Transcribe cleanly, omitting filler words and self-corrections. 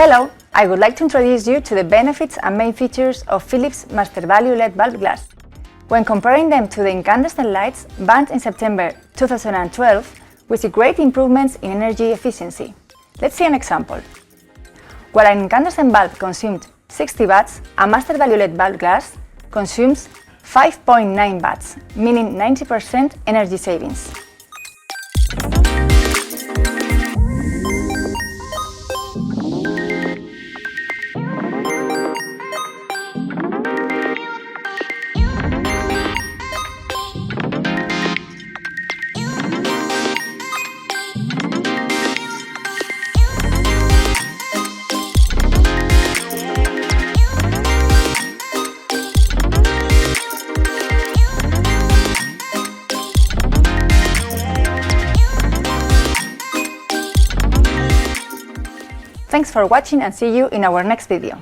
Hello, I would like to introduce you to the benefits and main features of Philips Master Value LED bulb glass. When comparing them to the incandescent lights banned in September 2012, we see great improvements in energy efficiency. Let's see an example. While an incandescent bulb consumed 60 watts, a Master Value LED bulb glass consumes 5.9 watts, meaning 90% energy savings. Thanks for watching and see you in our next video.